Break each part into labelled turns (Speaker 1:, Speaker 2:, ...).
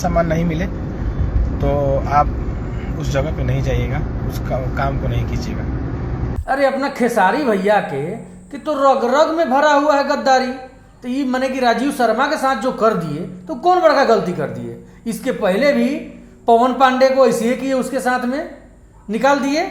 Speaker 1: सम्मान नहीं मिले तो आप उस जगह पे नहीं जाइएगा, उस काम को नहीं कीजिएगा।
Speaker 2: अरे अपना खेसारी भैया के कि तो रग रग में भरा हुआ है गद्दारी, तो ये माने कि राजीव शर्मा के साथ जो कर दिए तो कौन बड़का गलती कर दिए। इसके पहले भी पवन पांडे को ऐसे ही किए, उसके साथ में निकाल दिए।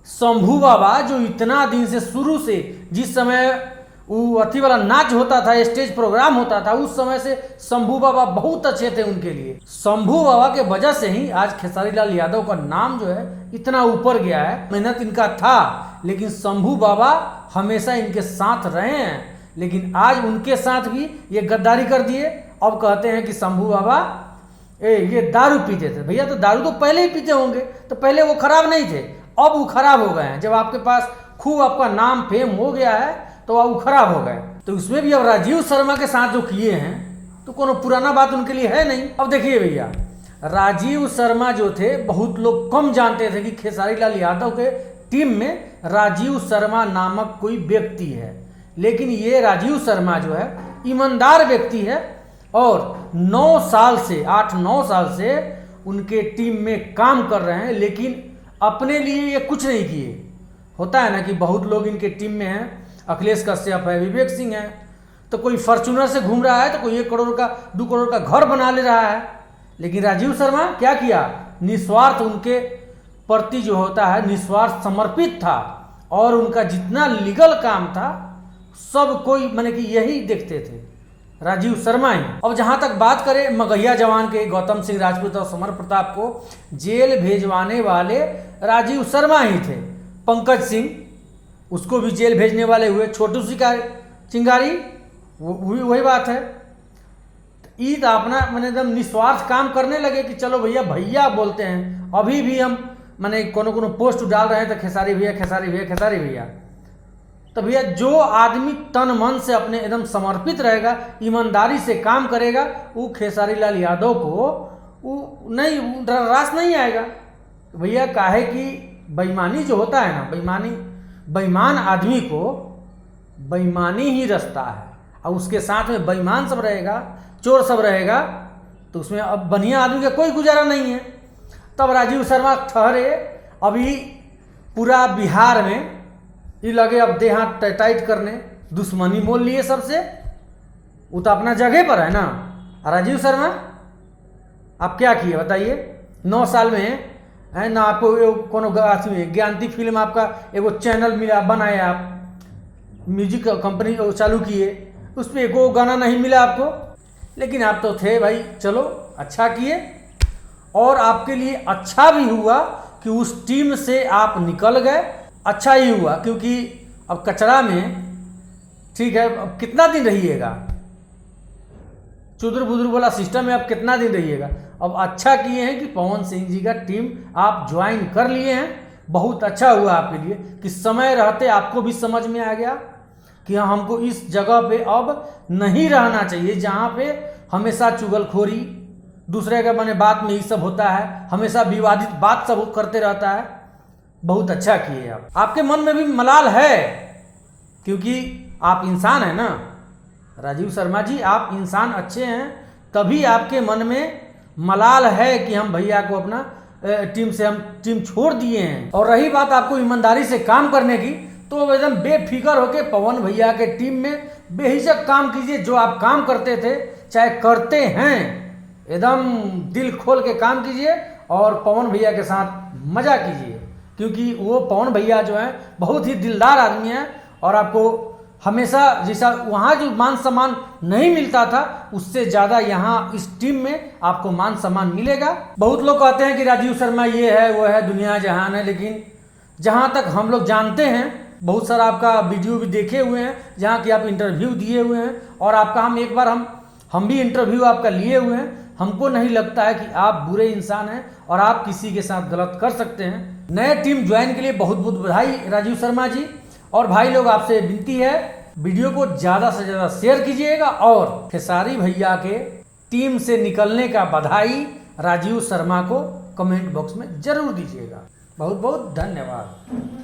Speaker 2: शंभू बाबा जो इतना दिन से शुरू से जिस समय वो अथी वाला नाच होता था, स्टेज प्रोग्राम होता था, उस समय से शंभू बाबा बहुत अच्छे थे उनके लिए। शंभू बाबा के वजह से ही आज खेसारी लाल यादव का नाम जो है इतना ऊपर गया है। मेहनत इनका था, लेकिन शंभू बाबा हमेशा इनके साथ रहे हैं, लेकिन आज उनके साथ भी ये गद्दारी कर दिए। अब कहते हैं कि शंभू बाबा ये दारू पीते थे। भैया तो दारू तो पहले ही पीते होंगे, तो पहले वो खराब नहीं थे, अब वो खराब हो गए हैं। जब आपके पास खूब आपका नाम फेम हो गया है तो अब वो खराब हो गए। तो उसमें भी अब राजीव शर्मा के साथ जो किए हैं तो कोनो पुराना बात उनके लिए है नहीं। अब देखिए भैया, राजीव शर्मा जो थे, बहुत लोग कम जानते थे कि खेसारी लाल यादव के टीम में राजीव शर्मा नामक कोई व्यक्ति है। लेकिन ये राजीव शर्मा जो है ईमानदार व्यक्ति है और 9 साल से 8-9 साल से उनके टीम में काम कर रहे हैं, लेकिन अपने लिए ये कुछ नहीं किए। होता है ना कि बहुत लोग इनके टीम में हैं, अखिलेश कश्यप है, विवेक सिंह है, तो कोई फॉर्च्यूनर से घूम रहा है तो कोई 1 करोड़ का 2 करोड़ का घर बना ले रहा है। लेकिन राजीव शर्मा क्या किया, निस्वार्थ उनके प्रति जो होता है निस्वार्थ समर्पित था, और उनका जितना लीगल काम था सब कोई माने कि यही देखते थे, राजीव शर्मा ही। अब जहां तक बात करें मगहिया जवान के गौतम सिंह राजपूत और समर प्रताप को जेल भेजवाने वाले राजीव शर्मा ही थे। पंकज सिंह उसको भी जेल भेजने वाले हुए, छोटू चिंगारी वही बात है। ईद अपना मैंने एकदम निस्वार्थ काम करने लगे कि चलो भैया भैया बोलते हैं। अभी भी हम मैंने कोनो पोस्ट डाल रहे हैं तो खेसारी भैया खेसारी भैया खेसारी भैया। तो भैया जो आदमी तन मन से अपने एकदम समर्पित रहेगा, ईमानदारी से काम करेगा, वो खेसारी लाल यादव को वो नहीं रास नहीं आएगा। भैया काहे कि बेईमानी जो होता है ना, बेईमान आदमी को बेईमानी ही रचता है, और उसके साथ में बेईमान सब रहेगा, चोर सब रहेगा, तो उसमें अब बढ़िया आदमी का कोई गुजारा नहीं है। तब राजीव शर्मा ठहरे, अभी पूरा बिहार में ये लगे अब देह हाथ टाइट करने, दुश्मनी मोल लिए सबसे। वो तो अपना जगह पर है ना। राजीव शर्मा आप क्या किए बताइए, 9 साल में है ना। आपको कोनो ज्ञानती फिल्म आपका एगो चैनल मिला, बनाया, आप म्यूजिक कंपनी चालू किए, उस पर एगो गाना नहीं मिला आपको। लेकिन आप तो थे भाई, चलो अच्छा किए, और आपके लिए अच्छा भी हुआ कि उस टीम से आप निकल गए। अच्छा ही हुआ, क्योंकि अब कचरा में ठीक है, अब कितना दिन रहिएगा, चुदर बुदर वाला सिस्टम में आप कितना दिन रहिएगा। अब अच्छा किए हैं कि पवन सिंह जी का टीम आप ज्वाइन कर लिए हैं। बहुत अच्छा हुआ आपके लिए कि समय रहते आपको भी समझ में आ गया कि हाँ, हमको इस जगह पे अब नहीं रहना चाहिए जहाँ पे हमेशा चुगलखोरी, दूसरे के बने बात में ये सब होता है, हमेशा विवादित बात सब करते रहता है। बहुत अच्छा किए आप। आपके मन में भी मलाल है, क्योंकि आप इंसान हैं ना राजीव शर्मा जी, आप इंसान अच्छे हैं, तभी आपके मन में मलाल है कि हम भैया को अपना टीम से हम टीम छोड़ दिए हैं। और रही बात आपको ईमानदारी से काम करने की, तो एकदम बेफिक्र होके पवन भैया के टीम में बेहिचक काम कीजिए। जो आप काम करते थे, चाहे करते हैं, एकदम दिल खोल के काम कीजिए और पवन भैया के साथ मजा कीजिए, क्योंकि वो पवन भैया जो है बहुत ही दिलदार आदमी है, और आपको हमेशा जैसा वहाँ जो मान सम्मान नहीं मिलता था, उससे ज़्यादा यहाँ इस टीम में आपको मान सम्मान मिलेगा। बहुत लोग कहते हैं कि राजीव शर्मा ये है वो है, दुनिया जहान है, लेकिन जहाँ तक हम लोग जानते हैं, बहुत सारा आपका वीडियो भी देखे हुए हैं जहाँ की आप इंटरव्यू दिए हुए हैं, और आपका हम एक बार हम भी इंटरव्यू आपका लिए हुए हैं। हमको नहीं लगता है कि आप बुरे इंसान हैं और आप किसी के साथ गलत कर सकते हैं। नए टीम ज्वाइन के लिए बहुत बहुत बधाई राजीव शर्मा जी। और भाई लोग, आपसे विनती है, वीडियो को ज़्यादा से ज़्यादा शेयर कीजिएगा, और खेसारी भैया के टीम से निकलने का बधाई राजीव शर्मा को कमेंट बॉक्स में जरूर दीजिएगा। बहुत बहुत धन्यवाद।